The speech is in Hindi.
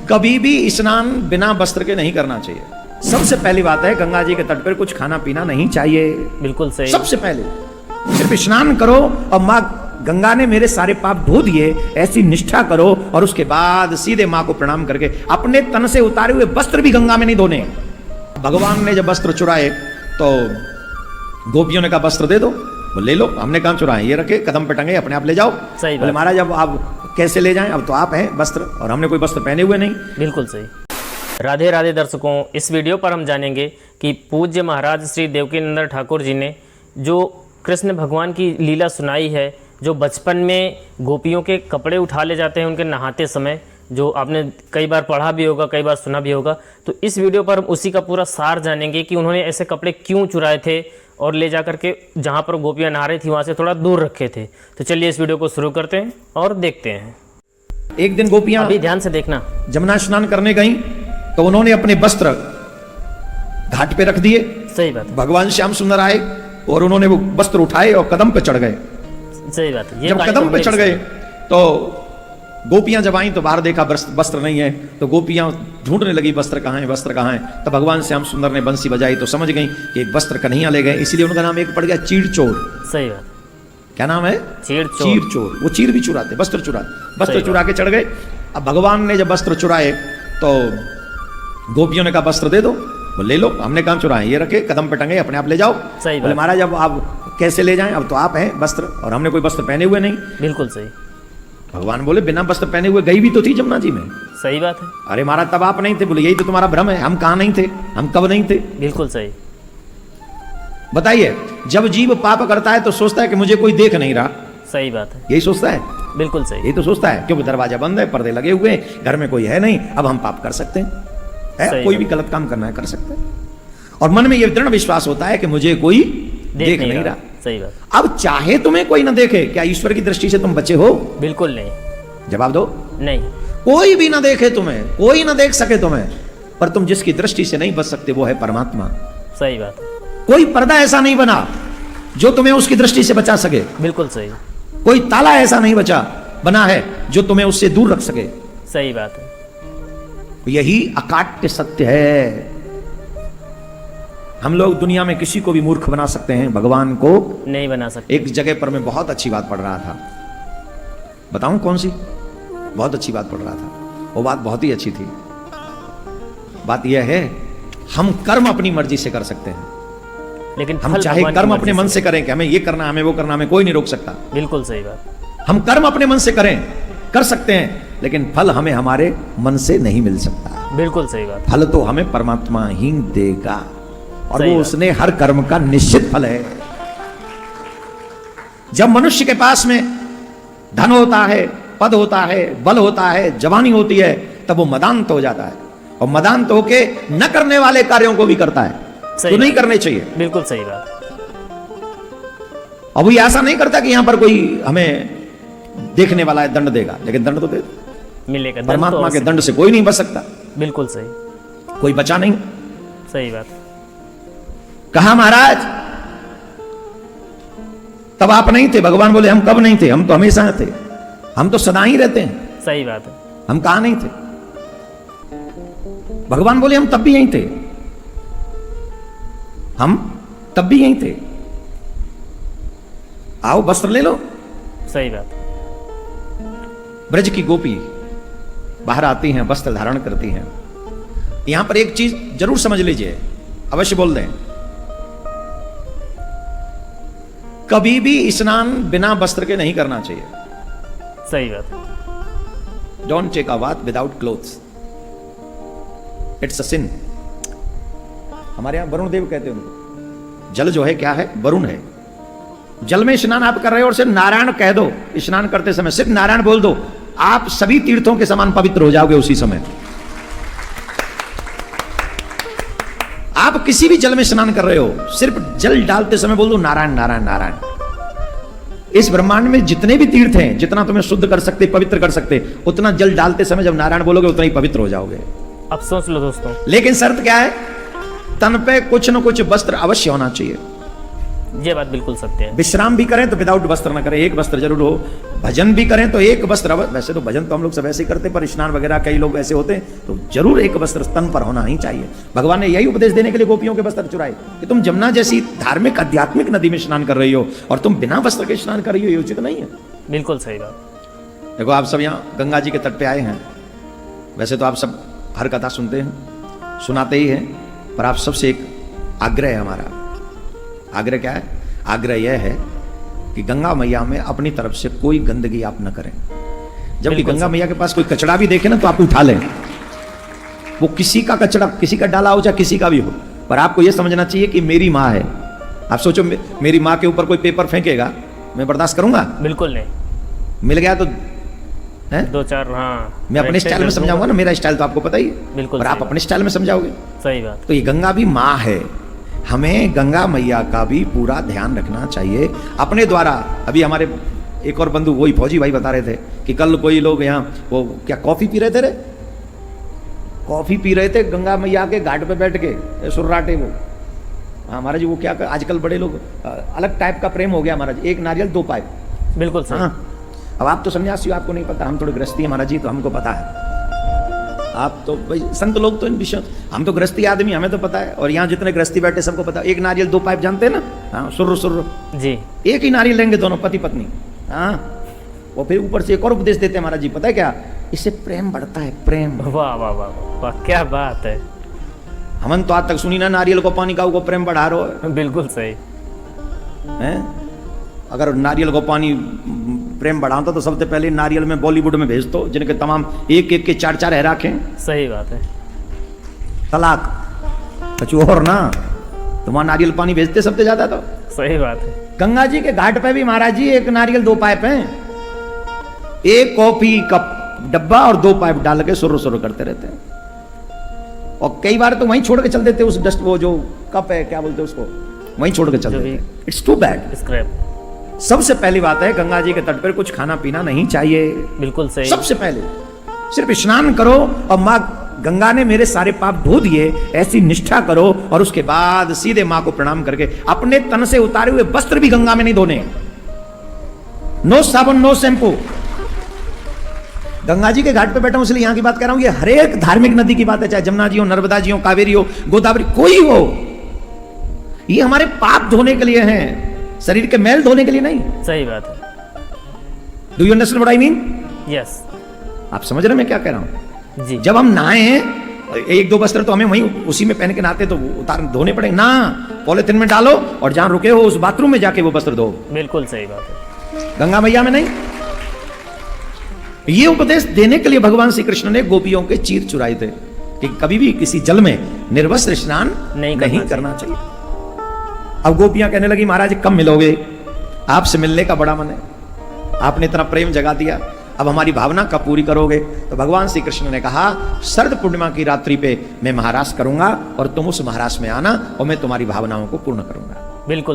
कभी भी स्नान बिना वस्त्र के नहीं करना चाहिए। सबसे पहली बात है, गंगा जी के तट पर कुछ खाना पीना नहीं चाहिए। बिल्कुल सही। सबसे पहले सिर्फ स्नान करो और माँ गंगा ने मेरे सारे पाप धो दिए, ऐसी निष्ठा करो और उसके बाद सीधे माँ को प्रणाम करके अपने तन से उतारे हुए वस्त्र भी गंगा में नहीं धोने। भगवान ने जब वस्त्र चुराए तो गोपियों ने कहा वस्त्र दे दो, वो ले लो। हमने कहा चुराए, ये रखे कदम पे टंगे, अपने आप ले जाओ। सही बोले महाराज अब आप कैसे ले जाएं, अब तो आप हैं वस्त्र और हमने कोई वस्त्र पहने हुए नहीं। बिल्कुल सही। राधे राधे दर्शकों, इस वीडियो पर हम जानेंगे कि पूज्य महाराज श्री देवकीनंदन ठाकुर जी ने जो कृष्ण भगवान की लीला सुनाई है, जो बचपन में गोपियों के कपड़े उठा ले जाते हैं उनके नहाते समय, जो आपने कई बार पढ़ा भी होगा, कई बार सुना भी होगा। तो इस वीडियो पर हम उसी का पूरा सार जानेंगे कि उन्होंने ऐसे कपड़े क्यों चुराए थे और ले जा करके जहाँ पर गोपियाँ नहा रही थी वहाँ से थोड़ा दूर रखे थे। तो चलिए इस वीडियो को शुरू करते हैं और देखते हैं। एक दिन गोपियां अभी ध्यान से देखना, जमुना स्नान करने गई तो उन्होंने अपने वस्त्र घाट पे रख दिए। सही बात है। भगवान श्याम सुंदर आए और उन्होंने वो वस्त्र उठाए और कदम पे चढ़ गए। सही बात है। जब कदम पे चढ़ गए तो गोपियां जब आई तो बाहर देखा वस्त्र नहीं है, तो गोपियां ढूंढने लगी वस्त्र कहाँ है, वस्त्र कहाँ है। तो भगवान श्याम सुंदर ने बंसी बजाई तो समझ गई कि एक वस्त्र कन्हैया ले गए, इसलिए उनका नाम एक पड़ गया चीड़ चोर। सही बात। क्या नाम है? चीड़ चोर। वो चीड़ भी चुराते, वस्त्र चुराते, वस्त्र चुरा के चढ़ गए। अब भगवान ने जब वस्त्र चुराए तो गोपियों ने कहा वस्त्र दे दो, वो ले लो। हमने कहा चुराए, ये रखे कदम पे टंगे, अपने आप ले जाओ। सही बोले महाराज अब आप कैसे ले जाएं, अब तो आप हैं वस्त्र और हमने कोई वस्त्र पहने हुए नहीं। बिल्कुल सही। भगवान बोले बिना वस्त्र पहने हुए गई भी तो थी जमुना जी में। सही बात है। अरे महाराज तब आप नहीं थे। बोले यही तो तुम्हारा भ्रम है, हम कहाँ नहीं थे, हम कब नहीं थे। बिल्कुल सही। बताइए, जब जीव पाप करता है तो सोचता है कि मुझे कोई देख नहीं रहा। सही बात है। यही सोचता है। बिल्कुल सही। यही तो सोचता है, क्योंकि दरवाजा बंद है, पर्दे लगे हुए हैं, घर में कोई है नहीं, अब हम पाप कर सकते हैं, कोई भी गलत काम करना है कर सकते हैं। और मन में यह दृढ़ विश्वास होता है कि मुझे कोई देख नहीं रहा। सही बात। अब चाहे तुम्हें कोई ना देखे, क्या ईश्वर की दृष्टि से तुम बचे हो? बिल्कुल नहीं। जवाब दो। नहीं। कोई भी ना देखे तुम्हें, कोई ना देख सके तुम्हें, पर तुम जिसकी दृष्टि से नहीं बच सकते वो है परमात्मा। सही बात। कोई पर्दा ऐसा नहीं बना जो तुम्हें उसकी दृष्टि से बचा सके। बिल्कुल सही। कोई ताला ऐसा नहीं बना है जो तुम्हें उससे दूर रख सके। सही बात है। यही अकाट्य सत्य है। हम लोग दुनिया में किसी को भी मूर्ख बना सकते हैं, भगवान को नहीं बना सकते। एक जगह पर मैं बहुत अच्छी बात पढ़ रहा था, बताऊं कौन सी? बहुत अच्छी बात पढ़ रहा था, वो बात बहुत ही अच्छी थी। बात यह है, हम कर्म अपनी मर्जी से कर सकते हैं, लेकिन हम चाहे कर्म अपने मन से करें कि हमें ये करना, हमें वो करना, हमें कोई नहीं रोक सकता। बिल्कुल सही बात। हम कर्म अपने मन से कर सकते हैं, लेकिन फल हमें हमारे मन से नहीं मिल सकता। बिल्कुल सही बात। फल तो हमें परमात्मा ही देगा और वो उसने हर कर्म का निश्चित फल है। जब मनुष्य के पास में धन होता है, पद होता है, बल होता है, जवानी होती है, तब वो मदांत हो जाता है और मदांत होके न करने वाले कार्यों को भी करता है तो नहीं करने चाहिए। बिल्कुल सही बात। अब ये ऐसा नहीं करता कि यहां पर कोई हमें देखने वाला है दंड देगा, लेकिन दंड तो दे मिलेगा। परमात्मा के दंड से कोई नहीं बच सकता। बिल्कुल सही। कोई बचा नहीं। सही बात। कहा महाराज तब आप नहीं थे। भगवान बोले हम कब नहीं थे, हम तो हमेशा थे, हम तो सदा ही रहते हैं। सही बात है। हम कहां नहीं थे। भगवान बोले हम तब भी यहीं थे, हम तब भी यहीं थे, आओ वस्त्र ले लो। सही बात। ब्रज की गोपी बाहर आती हैं, वस्त्र धारण करती हैं। यहां पर एक चीज जरूर समझ लीजिए, अवश्य बोल दें, कभी भी स्नान बिना वस्त्र के नहीं करना चाहिए। सही बात। Don't take a bath without clothes, it's a sin. हमारे यहां वरुण देव कहते हैं उनको। जल जो है क्या है? वरुण है। जल में स्नान आप कर रहे हो और सिर्फ नारायण कह दो स्नान करते समय, सिर्फ नारायण बोल दो, आप सभी तीर्थों के समान पवित्र हो जाओगे उसी समय। आप किसी भी जल में स्नान कर रहे हो, सिर्फ जल डालते समय बोल दो नारायण नारायण नारायण। इस ब्रह्मांड में जितने भी तीर्थ हैं, जितना तुम्हें शुद्ध कर सकते, पवित्र कर सकते, उतना जल डालते समय जब नारायण बोलोगे उतना ही पवित्र हो जाओगे। अब सोच लो दोस्तों। लेकिन शर्त क्या है? तन पे कुछ न कुछ वस्त्र अवश्य होना चाहिए। ये बात बिल्कुल सत्य है। विश्राम भी करें तो विदाउट वस्त्र ना करें, एक वस्त्र जरूर हो। भजन भी करें तो एक वस्त्र, वैसे तो भजन तो हम लोग सब ऐसे ही करते, पर स्नान वगैरह कई लोग ऐसे होते हैं तो जरूर एक वस्त्र तन पर होना ही चाहिए। भगवान ने यही उपदेश देने के लिए गोपियों के वस्त्र चुराए कि तुम जमुना जैसी धार्मिक आध्यात्मिक नदी में स्नान कर रही हो और तुम बिना वस्त्र के स्नान कर रही हो, ये उचित नहीं है। बिल्कुल सही बात। देखो आप सब यहाँ गंगा जी के तट पे आए हैं, वैसे तो आप सब हर कथा सुनते हैं, सुनाते ही हैं, पर आप सबसे एक आग्रह है हमारा। आग्रह क्या है? आग्रह यह है कि गंगा मैया में अपनी तरफ से कोई गंदगी आप न करें। जबकि गंगा मैया के पास कोई कचड़ा भी देखे ना तो आप उठा लें, वो किसी का कचड़ा, किसी का डाला हो चाहे किसी का भी हो, पर आपको यह समझना चाहिए कि मेरी माँ है। आप सोचो मेरी माँ के ऊपर कोई पेपर फेंकेगा, मैं बर्दाश्त करूंगा? बिल्कुल नहीं। मिल गया तो है? दो चार, हाँ, मैं अपने स्टाइल में समझाऊंगा ना, मेरा स्टाइल तो आपको पता ही है, बिल्कुल, और आप अपने स्टाइल में समझाओगे। सही बात। तो ये गंगा भी माँ है, हमें गंगा मैया का भी पूरा ध्यान रखना चाहिए अपने द्वारा। अभी हमारे एक और बंधु, वही फौजी भाई बता रहे थे कि कल कोई लोग यहाँ वो क्या कॉफी पी रहे थे रे, कॉफी पी रहे थे गंगा मैया के घाट पे बैठ के, सुर्राटे वो। हाँ महाराज, वो क्या आजकल बड़े लोग अलग टाइप का प्रेम हो गया महाराज, एक नारियल दो पाइप। बिल्कुल सही। हाँ, अब आप तो सन्यासी हो, आपको नहीं पता, हम थोड़े गृहस्थी है महाराज जी, तो हमको पता है। आप तो भाई संत लोग तो इन विषयों, हम तो गृहस्थी आदमी, हमें तो पता है, और यहाँ जितने गृहस्थी बैठे सबको पता है। एक नारियल दो पाइप जानते हैं ना? हाँ, सुर्र सुर्र जी, एक ही नारियल लेंगे दोनों पति पत्नी। हाँ, वो फिर ऊपर से एक और उपदेश देते हैं महाराज जी, पता है क्या? इससे प्रेम बढ़ता है, प्रेम। वाह वाह वाह वाह, क्या बात है। हमन तो आज तक सुनी ना नारियल को पानी का वो प्रेम बढ़ा रहा है। बिल्कुल सही हैं? अगर नारियल को पानी प्रेम बढ़ाता तो सबसे पहले नारियल में बॉलीवुड में भेज दो, जिनके तमाम एक एक के चार चार है रखें। सही बात है। तलाक कछु और ना, तो वहां नारियल पानी भेजते सबसे ज्यादा। तो सही बात है। गंगा जी के घाट पे भी महाराज जी एक नारियल दो पाइप हैं, एक कॉफी कप डब्बा और दो पाइप डाल के सुर सुर करते रहते हैं, और कई बार तो वहीं छोड़ के चल देते उस डस्ट, वो जो कप है क्या बोलते हैं उसको, वहीं छोड़ के चल देते। It's too bad. स्क्रैप। सबसे पहली बात है, गंगा जी के तट पर कुछ खाना पीना नहीं चाहिए। बिल्कुल सही। सबसे पहले सिर्फ स्नान करो और माँ गंगा ने मेरे सारे पाप धो दिए, ऐसी निष्ठा करो, और उसके बाद सीधे माँ को प्रणाम करके अपने तन से उतारे हुए वस्त्र भी गंगा में नहीं धोने। नो साबुन, नो शैम्पू। गंगा जी के घाट पे बैठा हूं इसलिए यहां की बात कर रहा हूं, ये हर एक धार्मिक नदी की बात है, चाहे जमुना जी हो, नर्मदा जी हो, कावेरी हो, गोदावरी, कोई हो, ये हमारे पाप धोने के लिए हैं, शरीर के मैल धोने के लिए नहीं। सही बात है। Do you understand what I mean? Yes. आप समझ रहे हैं मैं क्या कह रहा हूं? जी। जब हम नहाए हैं, एक दो वस्त्र तो हमें वहीं उसी में पहन के नहाते, तो उतार धोने पड़ेंगे ना, पॉलिथीन में डालो और जहां रुके हो उस बाथरूम में जाके वो वस्त्र धो। बिल्कुल सही बात है। गंगा मैया में नहीं। ये उपदेश देने के लिए भगवान श्री कृष्ण ने गोपियों के चीर चुराए थे कि कभी भी किसी जल में निर्वस्त्र स्नान नहीं करना चाहिए। अब गोपियां कहने लगी, महाराज कब मिलोगे? आपसे मिलने का बड़ा मन है, आपने इतना प्रेम जगा दिया, अब हमारी भावना कब पूरी करोगे? तो भगवान श्री कृष्ण ने कहा, शरद पूर्णिमा की रात्रि पे मैं महारास करूंगा और तुम उस महारास में आना और मैं तुम्हारी भावनाओं को पूर्ण करूंगा। बिल्कुल।